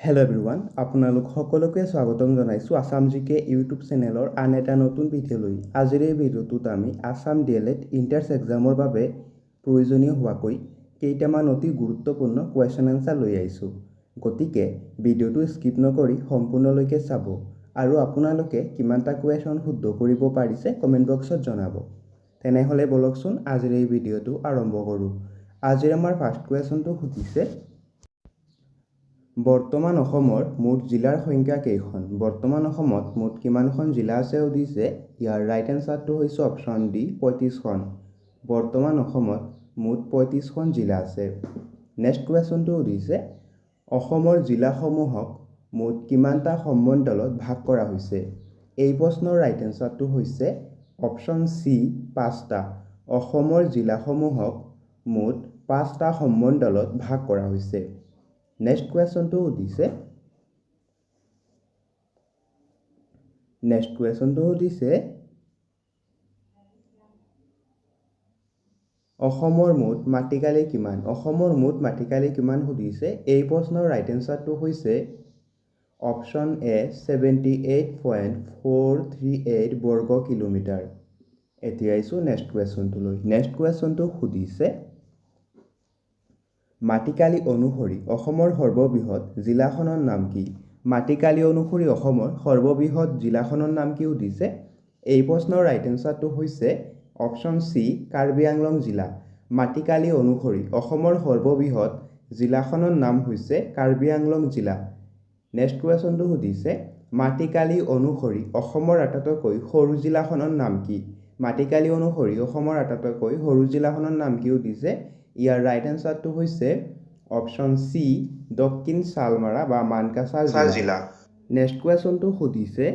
Hello' everyone, আপোনালোক সকলোকে স্বাগতম জনাইছোঁ আছাম জিকে ইউটিউব চেনেলৰ আন এটা নতুন ভিডিঅ'লৈ। আজিৰ এই ভিডিঅ'টোত আমি আছাম DLED ইণ্ট্ৰেন্স এক্সামৰ বাবে প্ৰয়োজনীয় হোৱাকৈ কেইটামান অতি গুৰুত্বপূৰ্ণ কুৱেশ্যন এনচাৰ লৈ আহিছোঁ। গতিকে ভিডিঅ'টো স্কিপ নকৰি সম্পূৰ্ণলৈকে চাব আৰু আপোনালোকে কিমানটা কুৱেশ্যন শুদ্ধ কৰিব পাৰিছে কমেণ্ট বক্সত জনাব। তেনেহ'লে বলকচোন আজিৰ এই ভিডিঅ'টো আৰম্ভ কৰোঁ। আজিৰ আমাৰ ফাৰ্ষ্ট কুৱেশ্যনটো সুধিছে, বৰ্তমান অসমৰ মুঠ জিলাৰ সংখ্যা কেইখন? বৰ্তমান অসমত মুঠ কিমানখন জিলা আছে সুধিছে। ইয়াৰ ৰাইট এনচাৰটো হৈছে অপশ্যন ডি 35খন। বৰ্তমান অসমত মুঠ 35খন জিলা আছে। নেক্সট কুৱেশ্যনটো সুধিছে, অসমৰ জিলাসমূহক মুঠ কিমানটা সম্মণ্ডলত ভাগ কৰা হৈছে? এই প্ৰশ্নৰ ৰাইট এনচাৰটো হৈছে অপশ্যন চি 5টা। অসমৰ জিলাসমূহক মুঠ 5টা সম্মণ্ডলত ভাগ কৰা হৈছে। নেক্সট কুৱেশ্যনটো সুধিছে, অসমৰ মুঠ মাটিকালি কিমান? অসমৰ মুঠ মাটিকালি কিমান সুধিছে। এই প্ৰশ্নৰ ৰাইট এনচাৰটো হৈছে অপশ্যন এ 78.438 বৰ্গ কিলোমিটাৰ। এতিয়া আহিছোঁ নেক্সট কুৱেশ্যনটোলৈ। নেক্সট কুৱেশ্যনটো সুধিছে, মাটিকালি অনুসৰি অসমৰ সৰ্ববৃহৎ জিলাখনৰ নাম কি? মাটিকালি অনুসৰি অসমৰ সৰ্ববৃহৎ জিলাখনৰ নাম কি সুধিছে। এই প্ৰশ্নৰ ৰাইট এনচাৰটো হৈছে অপশ্যন চি কাৰ্বি আংলং জিলা। মাটিকালি অনুসৰি অসমৰ সৰ্ববৃহৎ জিলাখনৰ নাম হৈছে কাৰ্বি আংলং জিলা। নেক্সট কুৱেশ্যনটো সুধিছে, মাটিকালি অনুসৰি অসমৰ আটাইতকৈ সৰু জিলাখনৰ নাম কি? মাটিকালি অনুসৰি অসমৰ আটাইতকৈ সৰু জিলাখনৰ নাম কি সুধিছে। ইয়াৰ ৰাইট এনচাৰটো হৈছে অপশ্যন চি দক্ষিণ চালমাৰা বা মানকাছাৰ জিলা। নেক্সট কুৱেশ্যনটো সুধিছে,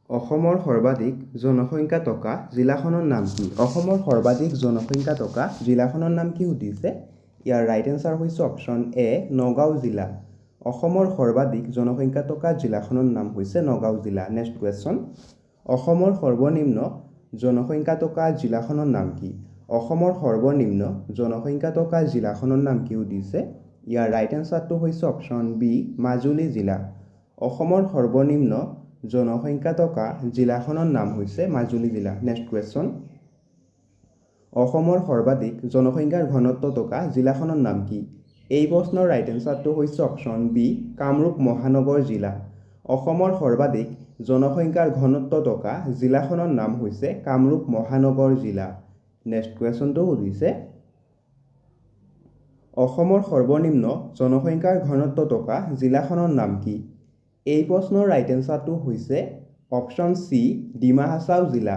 অসমৰ সৰ্বাধিক জনসংখ্যা থকা জিলাখনৰ নাম কি? অসমৰ সৰ্বাধিক জনসংখ্যা থকা জিলাখনৰ নাম কি সুধিছে। ইয়াৰ ৰাইট এনচাৰ হৈছে অপশ্যন এ নগাঁও জিলা। অসমৰ সৰ্বাধিক জনসংখ্যা থকা জিলাখনৰ নাম হৈছে নগাঁও জিলা। নেক্সট কুৱেশ্যন, অসমৰ সৰ্বনিম্ন জনসংখ্যা থকা জিলাখনৰ নাম কি? অসমৰ সৰ্বনিম্ন জনসংখ্যা থকা জিলাখনৰ নাম কি সুধিছে। ইয়াৰ ৰাইট এনচাৰটো হৈছে অপশ্যন বি মাজুলী জিলা। অসমৰ সৰ্বনিম্ন জনসংখ্যা থকা জিলাখনৰ নাম হৈছে মাজুলী জিলা। নেক্সট কুৱেশ্যন, অসমৰ সৰ্বাধিক জনসংখ্যাৰ ঘনত্ব থকা জিলাখনৰ নাম কি? এই প্ৰশ্নৰ ৰাইট এনচাৰটো হৈছে অপশ্যন বি কামৰূপ মহানগৰ জিলা। অসমৰ সৰ্বাধিক জনসংখ্যাৰ ঘনত্ব থকা জিলাখনৰ নাম হৈছে কামৰূপ মহানগৰ জিলা। নেক্সট কুৱেশ্যনটো সুধিছে, অসমৰ সৰ্বনিম্ন জনসংখ্যাৰ ঘনত্ব থকা জিলাখনৰ নাম কি? এই প্ৰশ্নৰ ৰাইট এনচাৰটো হৈছে অপশ্যন চি ডিমা হাছাও জিলা।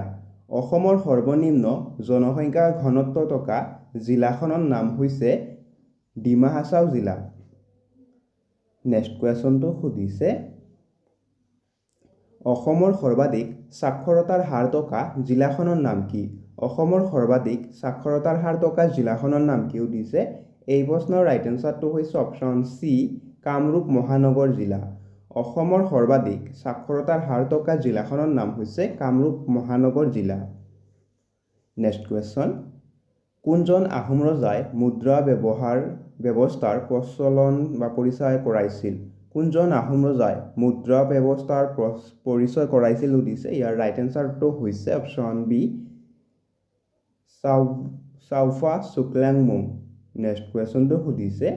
অসমৰ সৰ্বনিম্ন জনসংখ্যাৰ ঘনত্ব থকা জিলাখনৰ নাম হৈছে ডিমা হাছাও জিলা। নেক্সট কুৱেশ্যনটো সুধিছে, অসমৰ সৰ্বাধিক সাক্ষৰতাৰ হাৰ থকা জিলাখনৰ নাম কি? অসমৰ সৰ্বাধিক সাক্ষৰতাৰ হাৰ থকা জিলাখনৰ নাম কি সুধিছে। এই প্ৰশ্নৰ ৰাইট এনচাৰটো হৈছে অপশ্যন চি কামৰূপ মহানগৰ জিলা। অসমৰ সৰ্বাধিক সাক্ষৰতাৰ হাৰ থকা জিলাখনৰ নাম হৈছে কামৰূপ মহানগৰ জিলা। নেক্সট কুৱেশ্যন, কোনজন আহোম ৰজাই মুদ্ৰা ব্যৱস্থাৰ প্ৰচলন বা পৰিচয় কৰাইছিল? কোনজন আহোম ৰজাই মুদ্ৰা ব্যৱস্থাৰ পৰিচয় কৰাইছিল সুধিছে। ইয়াৰ ৰাইট এনচাৰটো হৈছে অপশ্যন বি চাওফা চুকলাংমুং। নেক্সট কুৱেশ্যনটো সুধিছে,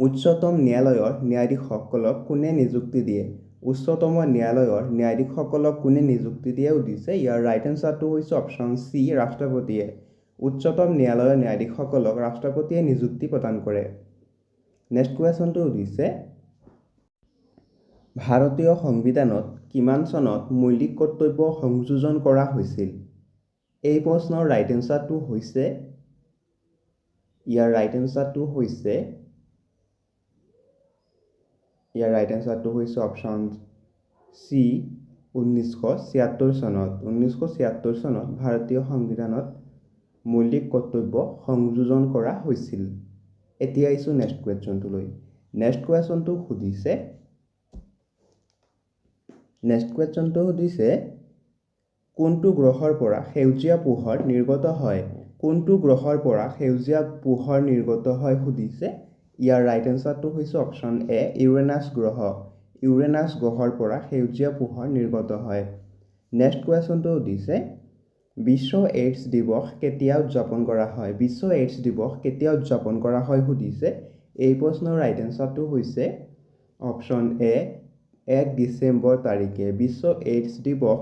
উচ্চতম ন্যায়ালয়ৰ ন্যায়াধীশসকলক কোনে নিযুক্তি দিয়ে? উচ্চতম ন্যায়ালয়ৰ ন্যায়াধীশসকলক কোনে নিযুক্তি দিয়ে সুধিছে। ইয়াৰ ৰাইট এনচাৰটো হৈছে অপশ্যন চি ৰাষ্ট্ৰপতিয়ে। উচ্চতম ন্যায়ালয়ৰ ন্যায়াধীশসকলক ৰাষ্ট্ৰপতিয়ে নিযুক্তি প্ৰদান কৰে। নেক্সট কুৱেশ্যনটো সুধিছে, ভাৰতীয় সংবিধানত কিমান চনত মৌলিক কৰ্তব্য সংযোজন কৰা হৈছিল? এই প্ৰশ্নৰ ৰাইট এনচাৰটো হৈছে, ইয়াৰ ৰাইট এনচাৰটো হৈছে অপশ্যন চি 1976 চনত। 1976 চনত ভাৰতীয় সংবিধানত মৌলিক কৰ্তব্য সংযোজন কৰা হৈছিল। এতিয়া আহিছোঁ নেক্সট কুৱেশ্যনটোলৈ। নেক্সট কুৱেশ্যনটো সুধিছে, কোনটো গ্ৰহৰ পৰা সেউজীয়া পোহৰ নিৰ্গত হয়? কোনটো গ্ৰহৰ পৰা সেউজীয়া পোহৰ নিৰ্গত হয় সুধিছে। ইয়াৰ ৰাইট এনচাৰটো হৈছে অপশ্যন এ ইউৰেনাছ গ্ৰহ। ইউৰেনাছ গ্ৰহৰ পৰা সেউজীয়া পোহৰ নিৰ্গত হয়। নেক্সট কুৱেশ্যনটো সুধিছে বিশ্ব এইডছ দিৱস কেতিয়া উদযাপন কৰা হয়? বিশ্ব এইডছ দিৱস কেতিয়া উদযাপন কৰা হয় সুধিছে। এই প্ৰশ্নৰ ৰাইট এনচাৰটো হৈছে অপশ্যন এ 1 ডিচেম্বৰ তাৰিখে। বিশ্ব এইডছ দিৱস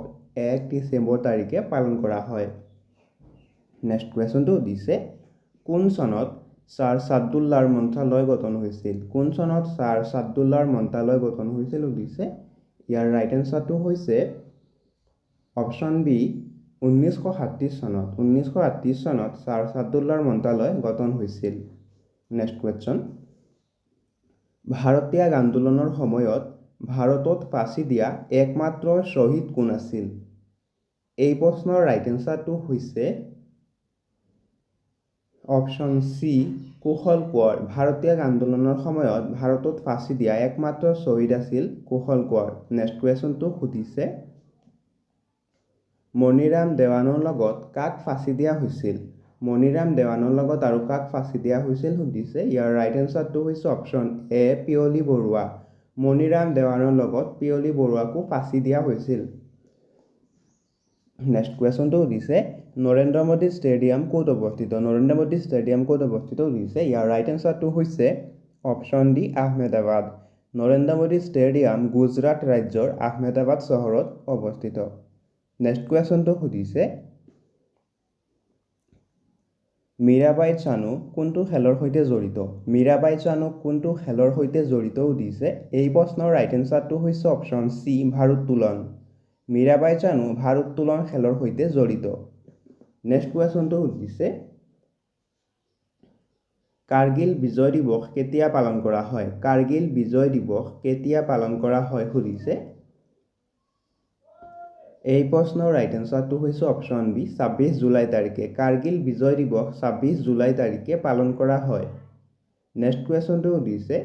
1 ডিচেম্বৰ তাৰিখে পালন কৰা হয়। নেক্সট কুৱেশ্যনটো সুধিছে কোন চনত ছাৰ ছাদুল্লাৰ মন্ত্ৰালয় গঠন হৈছিল? কোন চনত ছাৰ ছাদুল্লাৰ মন্ত্ৰালয় গঠন হৈছিল সুধিছে। ইয়াৰ ৰাইট এনচাৰটো হৈছে অপশ্যন বি 1938 চনত। 1938 চনত ছাৰ ছাদুল্লাৰ মন্ত্ৰালয় গঠন হৈছিল। নেক্সট কুৱেশ্যন ভাৰতীয় আন্দোলনৰ সময়ত ভাৰতত ফাঁচি দিয়া একমাত্ৰ শ্বহীদ কোন আছিল? এই প্ৰশ্নৰ ৰাইট এনচাৰটো হৈছে অপশ্যন চি কুশল কোঁৱৰ। ভাৰতীয় আন্দোলনৰ সময়ত ভাৰতত ফাঁচি দিয়া একমাত্ৰ শ্বহীদ আছিল কুশল কোঁৱৰ। নেক্সট কুৱেশ্যনটো সুধিছে মণিৰাম দেৱানৰ লগত কাক ফাঁচি দিয়া হৈছিল? মণিৰাম দেৱানৰ লগত আৰু কাক ফাঁচি দিয়া হৈছিল সুধিছে। ইয়াৰ ৰাইট এনচাৰটো হৈছে অপশ্যন এ পিয়লি বৰুৱা। মণিৰাম দেৱানৰ লগত পিয়লি বৰুৱাকো ফাঁচি দিয়া হৈছিল। নেক্সট কুৱেশ্যনটো সুধিছে নৰেন্দ্ৰ মোদী ষ্টেডিয়াম ক'ত অৱস্থিত? নৰেন্দ্ৰ মোদী ষ্টেডিয়াম ক'ত অৱস্থিত সুধিছে। ইয়াৰ ৰাইট এনচাৰটো হৈছে option D Ahmedabad. Narendra Modi stadium Gujarat ৰাজ্যৰ আহমেদাবাদ চহৰত অৱস্থিত। নেক্সট কুৱেশ্যনটো সুধিছে মীৰাবাই চানু কোনটো খেলৰ সৈতে জড়িত? মীৰাবাই চানু কোনটো খেলৰ সৈতে জড়িত সুধিছে। এই প্ৰশ্নৰ ৰাইট এনচাৰটো হৈছে অপশ্যন চি ভাৰোত্তোলন। মীৰাবাই চানু ভাৰোত্তোলন খেলৰ সৈতে জড়িত। নেক্সট কুৱেশ্যনটো সুধিছে কাৰ্গিল বিজয় দিৱস কেতিয়া পালন কৰা হয়? কাৰ্গিল বিজয় দিৱস কেতিয়া পালন কৰা হয় সুধিছে। এই প্ৰশ্নৰ ৰাইট এনচাৰটো হৈছে অপশ্যন বি 26 জুলাই তাৰিখে। কাৰ্গিল বিজয় দিৱস 26 জুলাই তাৰিখে পালন কৰা হয়। নেক্সট কুৱেশ্যনটো সুধিছে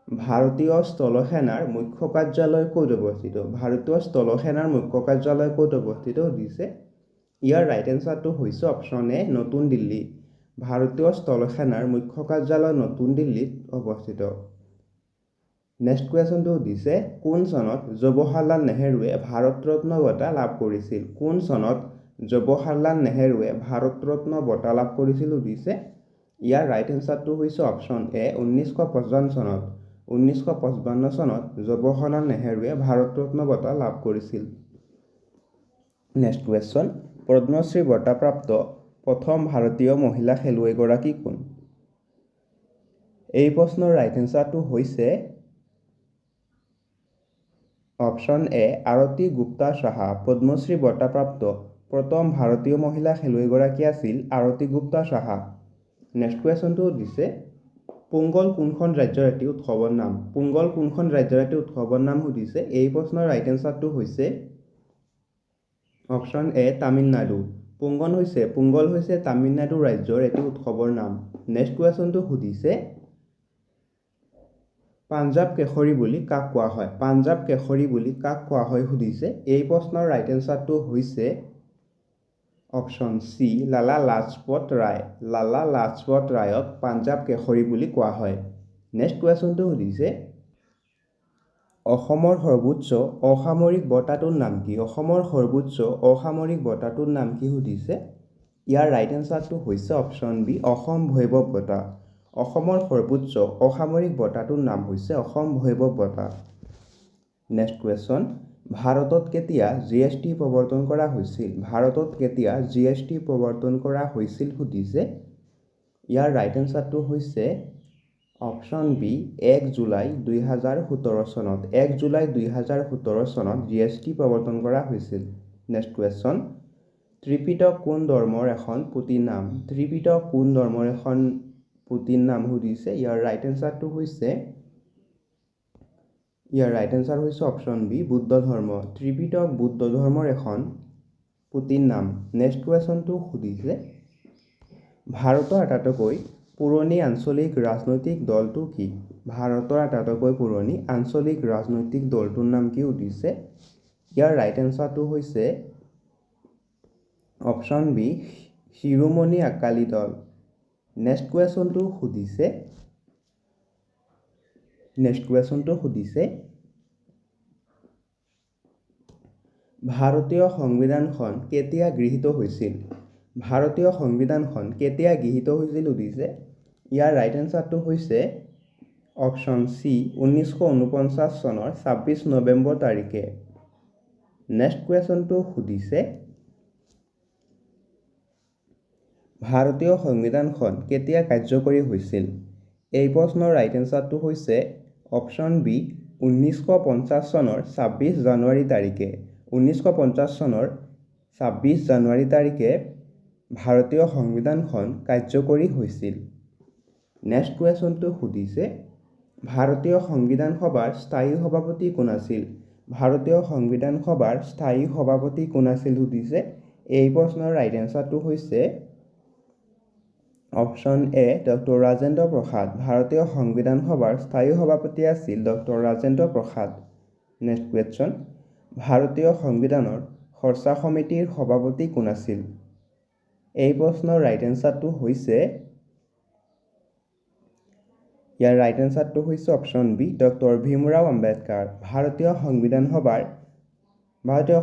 ভাৰতীয় স্থলসেনাৰ মুখ্য কাৰ্যালয় ক'ত অৱস্থিত? ভাৰতীয় স্থলসেনাৰ মুখ্য কাৰ্যালয় ক'ত অৱস্থিত সুধিছে। ইয়াৰ ৰাইট এনচাৰটো হৈছে অপশ্যন এ নতুন দিল্লী। ভাৰতীয় স্থলসেনাৰ মুখ্য কাৰ্যালয় নতুন দিল্লীত অৱস্থিত। নেক্সট কুৱেশ্যনটো সুধিছে কোন চনত জৱাহৰলাল নেহৰুৱে ভাৰত ৰত্ন বঁটা লাভ কৰিছিল? কোন চনত জৱাহৰলাল নেহৰুৱে ভাৰত ৰত্ন বঁটা লাভ কৰিছিল সুধিছে। ইয়াৰ ৰাইট এনচাৰটো হৈছে অপশ্যন এ 1955 চনত। 1955 চনত জৱাহৰলাল নেহৰুৱে ভাৰত ৰত্ন বঁটা লাভ কৰিছিল। নেক্সট কুৱেশ্যন পদ্মশ্ৰী বঁটাপ্ৰাপ্ত প্ৰথম ভাৰতীয় মহিলা খেলুৱৈগৰাকী কোন? এই প্ৰশ্নৰ ৰাইট এনচাৰটো হৈছে অপশ্যন এ আৰতি গুপ্তা সাহা। পদ্মশ্ৰী বঁটাপ্ৰাপ্ত প্ৰথম ভাৰতীয় মহিলা খেলুৱৈগৰাকী আছিল আৰতি গুপ্তা সাহা। নেক্সট কুৱেশ্যনটো সুধিছে পোংগল কোনখন ৰাজ্যৰ এটি উৎসৱৰ নাম? পোংগল কোনখন ৰাজ্যৰ এটি উৎসৱৰ নাম সুধিছে। এই প্ৰশ্নৰ ৰাইট এনচাৰটো হৈছে অপশ্যন এ তামিলনাডু। পোংগল হৈছে তামিলনাডু ৰাজ্যৰ এটি উৎসৱৰ নাম। নেক্সট কুৱেশ্যনটো সুধিছে পাঞ্জাৱ কেশৰী বুলি কাক কোৱা হয়? পাঞ্জাৱ কেশৰী বুলি কাক কোৱা হয় সুধিছে। এই প্ৰশ্নৰ ৰাইট এনচাৰটো হৈছে অপশ্যন চি লালা লাজপত ৰায়। লালা লাজপত ৰায়ক পাঞ্জাৱ কেশৰী বুলি কোৱা হয়। নেক্সট কুৱেশ্যনটো সুধিছে অসমৰ সৰ্বোচ্চ অসামৰিক বঁটাটোৰ নাম কি? অসমৰ সৰ্বোচ্চ অসামৰিক বঁটাটোৰ নাম কি সুধিছে। ইয়াৰ ৰাইট এনচাৰটো হৈছে অপশ্যন বি অসম ভৈৰৱ বঁটা। অসমৰ সৰ্বোচ্চ অসামৰিক বঁটাটোৰ নাম হৈছে অসম ভৈৰৱ বঁটা। নেক্সট কুৱেশ্যন ভাৰতত কেতিয়া GST প্ৰৱৰ্তন কৰা হৈছিল? ভাৰতত কেতিয়া GST প্ৰৱৰ্তন কৰা হৈছিল সুধিছে। ইয়াৰ ৰাইট এনচাৰটো হৈছে অপশ্যন বি 1 জুলাই 2017 চনত। 1 জুলাই 2017 চনত GST প্ৰৱৰ্তন কৰা হৈছিল। নেক্সট কুৱেশ্যন ত্ৰিপিটক কোন ধৰ্মৰ এখন পুথিৰ নাম? ত্ৰিপিটক কোন ধৰ্মৰ এখন পুথিৰ নাম সুধিছে। ইয়াৰ ৰাইট এনচাৰটো হৈছে অপশ্যন বি বুদ্ধ ধৰ্ম। ত্ৰিপিটক বুদ্ধ ধৰ্মৰ এখন পুথিৰ নাম। নেক্সট কুৱেশ্যনটো সুধিছে ভাৰতৰ আটাইতকৈ পুৰণি আঞ্চলিক ৰাজনৈতিক দলটো কি? ভাৰতৰ আটাইতকৈ পুৰণি আঞ্চলিক ৰাজনৈতিক দলটোৰ নাম কি সুধিছে। ইয়াৰ ৰাইট এনচাৰটো হৈছে অপশ্যন বি শিৰোমণি আকালি দল। নেক্সট কুৱেশ্যনটো সুধিছে নেক্সট কুৱেশ্যনটো সুধিছে ভাৰতীয় সংবিধানখন কেতিয়া গৃহীত হৈছিল? ভাৰতীয় সংবিধানখন কেতিয়া গৃহীত হৈছিল সুধিছে। ইয়াৰ ৰাইট এনচাৰটো হৈছে অপশ্যন চি 1949 চনৰ 26 নৱেম্বৰ তাৰিখে। নেক্সট কুৱেশ্যনটো সুধিছে ভাৰতীয় সংবিধানখন কেতিয়া কাৰ্যকৰী হৈছিল? এই প্ৰশ্নৰ ৰাইট এনচাৰটো হৈছে অপশ্যন বি 1950 চনৰ 26 জানুৱাৰী তাৰিখে। 1950 চনৰ 26 জানুৱাৰী তাৰিখে ভাৰতীয় সংবিধানখন কাৰ্যকৰী হৈছিল। নেক্সট কুৱেশ্যনটো সুধিছে ভাৰতীয় সংবিধান সভাৰ স্থায়ী সভাপতি কোন আছিল? ভাৰতীয় সংবিধান সভাৰ স্থায়ী সভাপতি কোন আছিল সুধিছে। এই প্ৰশ্নৰ ৰাইট এনচাৰটো হৈছে option A doctor Rajendra Prasad. ভাৰতীয় সংবিধান সভাৰ স্থায়ী সভাপতি আছিল doctor Rajendra Prasad. Next question ভাৰতীয় সংবিধানৰ খৰচা সমিতিৰ সভাপতি কোন আছিল? এই প্ৰশ্নৰ ৰাইট এনচাৰটো হৈছে option B doctor Bhimrao Ambedkar. ভাৰতীয়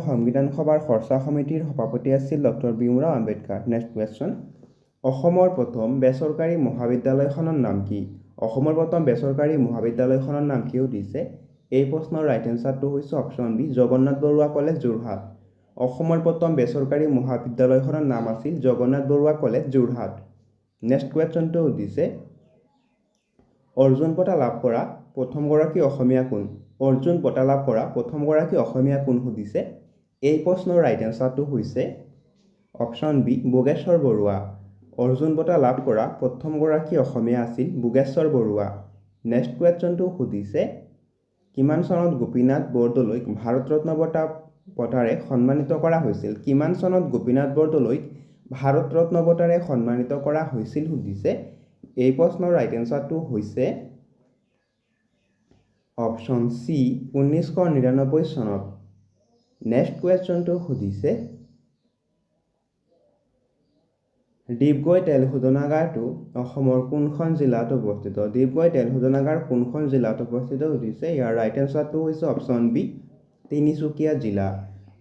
সংবিধান সভাৰ খৰচা সমিতিৰ সভাপতি আছিল doctor Bhimrao Ambedkar. Next question অসমৰ প্ৰথম বেচৰকাৰী মহাবিদ্যালয়খনৰ নাম কি? অসমৰ প্ৰথম বেচৰকাৰী মহাবিদ্যালয়খনৰ নাম কি সুধিছে। এই প্ৰশ্নৰ ৰাইট এনচাৰটো হৈছে option B Jagannath Barooah college Jorhat. অসমৰ প্ৰথম বেচৰকাৰী মহাবিদ্যালয়খনৰ নাম আছিল জগন্নাথ বৰুৱা কলেজ যোৰহাট। নেক্সট কুৱেশ্যনটো সুধিছে অৰ্জুন বঁটা লাভ কৰা প্ৰথমগৰাকী অসমীয়া কোন? অৰ্জুন বঁটা লাভ কৰা প্ৰথমগৰাকী অসমীয়া কোন সুধিছে। এই প্ৰশ্নৰ ৰাইট এনচাৰটো হৈছে অপশ্যন বি বোগেশ্বৰ বৰুৱা। অৰ্জুন বঁটা লাভ কৰা প্ৰথমগৰাকী অসমীয়া আছিল বোগেশ্বৰ বৰুৱা। নেক্সট কুৱেশ্যনটো সুধিছে কিমান চনত গোপীনাথ বৰদলৈক ভাৰত ৰত্ন বঁটাৰে সন্মানিত কৰা হৈছিল? কিমান চনত গোপীনাথ বৰদলৈক ভাৰত ৰত্ন বঁটাৰে সন্মানিত কৰা হৈছিল সুধিছে। এই প্ৰশ্নৰ ৰাইট এনচাৰটো হৈছে অপশ্যন চি 1999 চনত। নেক্সট কুৱেশ্যনটো সুধিছে ডিগবৈ তেল শোধনাগাৰটো অসমৰ কোনখন জিলাত অৱস্থিত? ডিগবৈ তেল শোধনাগাৰ কোনখন জিলাত অৱস্থিত সুধিছে। ইয়াৰ ৰাইট এনচাৰটো হৈছে অপশ্যন বি তিনিচুকীয়া জিলা।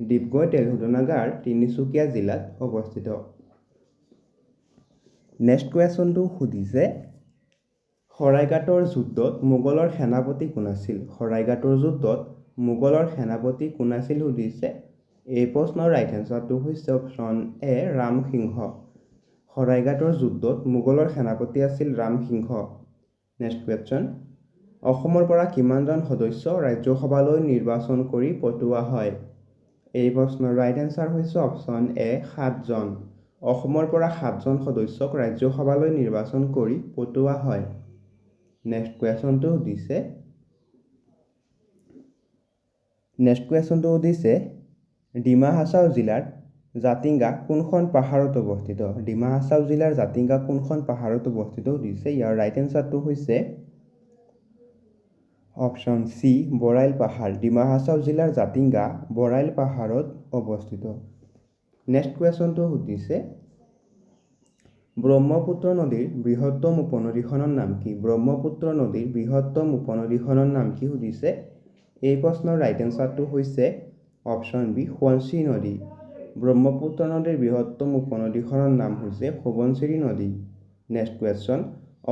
ডিগবৈ তেল শোধনাগাৰ তিনিচুকীয়া জিলাত অৱস্থিত। নেক্সট কুৱেশ্যনটো সুধিছে শৰাইঘাটৰ যুদ্ধত মোগলৰ সেনাপতি কোন আছিল? শৰাইঘাটৰ যুদ্ধত মোগলৰ সেনাপতি কোন আছিল সুধিছে। এই প্ৰশ্নৰ ৰাইট এনচাৰটো হৈছে অপশ্যন এ ৰামসিংহ। শৰাইঘাটৰ যুদ্ধত মোগলৰ সেনাপতি আছিল ৰামসিংহ। নেক্সট কুৱেশ্যন অসমৰ পৰা কিমানজন সদস্য ৰাজ্যসভালৈ নিৰ্বাচন কৰি পঠোৱা হয়? এই প্ৰশ্নৰ ৰাইট এনচাৰ হৈছে অপশ্যন এ 7জন। অসমৰ পৰা 7জন সদস্যক ৰাজ্যসভালৈ নিৰ্বাচন কৰি পঠোৱা হয়। নেক্সট কুৱেশ্যনটো সুধিছে ডিমা হাছাও জিলাৰ জাতিংগা কোনখন পাহাৰত অৱস্থিত? ডিমা হাছাও জিলাৰ জাতিংগা কোনখন পাহাৰত অৱস্থিত সুধিছে। ইয়াৰ ৰাইট এনচাৰটো হৈছে অপশ্যন চি বৰাইল পাহাৰ। ডিমা হাছাও জিলাৰ জাতিংগা বৰাইল পাহাৰত অৱস্থিত। নেক্সট কুৱেশ্যনটো সুধিছে ব্ৰহ্মপুত্ৰ নদীৰ বৃহত্তম উপনদীখনৰ নাম কি? ব্ৰহ্মপুত্ৰ নদীৰ বৃহত্তম উপনদীখনৰ নাম কি সুধিছে। এই প্ৰশ্নৰ ৰাইট এনচাৰটো হৈছে অপশ্যন বি সোৱণশিৰি নদী। ব্ৰহ্মপুত্ৰ নদীৰ বৃহত্তম উপনদীখনৰ নাম হৈছে সোৱণশিৰি নদী। নেক্সট কুৱেশ্যন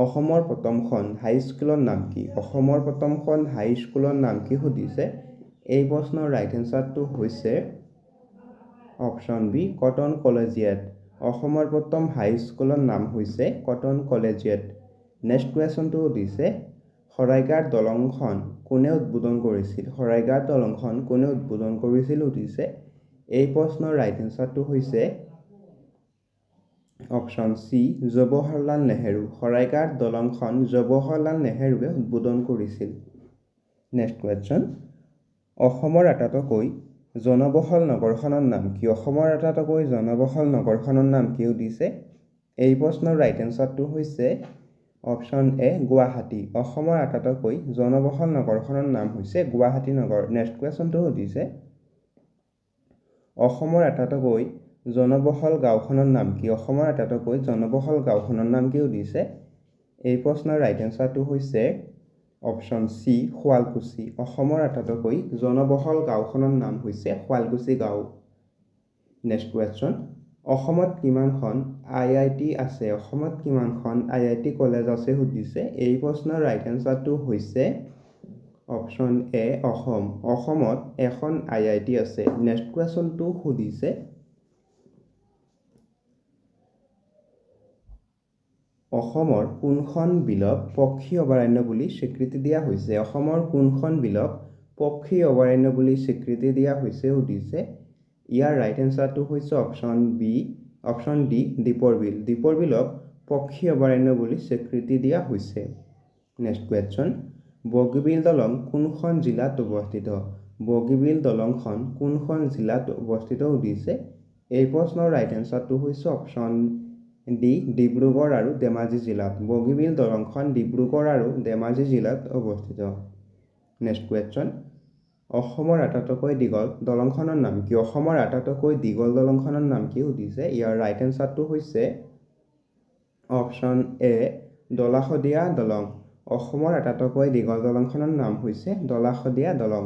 অসমৰ প্ৰথমখন হাইস্কুলৰ নাম কি? অসমৰ প্ৰথমখন হাইস্কুলৰ নাম কি সুধিছে। এই প্ৰশ্নৰ ৰাইট এনচাৰটো হৈছে অপশ্যন বি কটন কলেজিয়েট। অসমৰ প্ৰথম হাইস্কুলৰ নাম হৈছে কটন কলেজিয়েট। নেক্সট কুৱেশ্যনটো সুধিছে শৰাইঘাট দলংখন কোনে উদ্বোধন কৰিছিল? শৰাইঘাট দলংখন কোনে উদ্বোধন কৰিছিল সুধিছে। এই প্ৰশ্নৰ ৰাইট এনচাৰটো হৈছে অপশ্যন চি জৱাহৰলাল নেহেৰু। শৰাইঘাট দলংখন জৱাহৰলাল নেহেৰুৱে উদ্বোধন কৰিছিল। নেক্সট কুৱেশ্যন অসমৰ আটাইতকৈ জনবহুল নগৰখনৰ নাম কি? অসমৰ আটাইতকৈ জনবহুল নগৰখনৰ নাম কি সুধিছে। এই প্ৰশ্নৰ ৰাইট এনচাৰটো হৈছে অপশ্যন এ গুৱাহাটী। অসমৰ আটাইতকৈ জনবহুল নগৰখনৰ নাম হৈছে গুৱাহাটী নগৰ। নেক্সট কুৱেশ্যনটো সুধিছে অসমৰ আটাইতকৈ জনবহুল গাঁওখনৰ নাম কি? অসমৰ আটাইতকৈ জনবহুল গাঁওখনৰ নাম কি সুধিছে। এই প্ৰশ্নৰ ৰাইট এনচাৰটো হৈছে অপশ্যন চি শুৱালকুছি। অসমৰ আটাইতকৈ জনবহুল গাঁওখনৰ নাম হৈছে শুৱালকুছি গাঁও। নেক্সট কুৱেশ্যন, অসমত কিমানখন IIT আছে? অসমত কিমানখন IIT কলেজ আছে সুধিছে। এই প্ৰশ্নৰ ৰাইট এনচাৰটো হৈছে অপশ্যন এ অসম। অসমত এখন IIT আছে। নেক্সট কুৱেশ্যনটো সুধিছে অসমৰ কোনখন বিলক পক্ষী অভয়াৰণ্য বুলি স্বীকৃতি দিয়া হৈছে? অসমৰ কোনখন বিলক পক্ষী অভয়াৰণ্য বুলি স্বীকৃতি দিয়া হৈছে সুধিছে। ইয়াৰ ৰাইট এনচাৰটো হৈছে অপশ্যন ডি দীপৰ বিল। দীপৰ বিলক পক্ষী অভয়াৰণ্য বুলি স্বীকৃতি দিয়া হৈছে। নেক্সট কুৱেশ্যন, বগীবিল দলং কোনখন জিলাত অৱস্থিত? বগীবিল দলংখন কোনখন জিলাত অৱস্থিত সুধিছে। এই প্ৰশ্নৰ ৰাইট এনচাৰটো হৈছে অপশ্যন ডি ডিব্ৰুগড় আৰু ধেমাজি জিলাত। বগীবিল দলংখন ডিব্ৰুগড় আৰু ধেমাজি জিলাত অৱস্থিত। নেক্সট কুৱেশ্যন, অসমৰ আটাইতকৈ দীঘল দলংখনৰ নাম কি? অসমৰ আটাইতকৈ দীঘল দলংখনৰ নাম কি সুধিছে। ইয়াৰ ৰাইট এনচাৰটো হৈছে অপশ্যন এ দলাশদিয়া দলং। অসমৰ আটাইতকৈ দীঘল দলংখনৰ নাম হৈছে দলাশদিয়া দলং।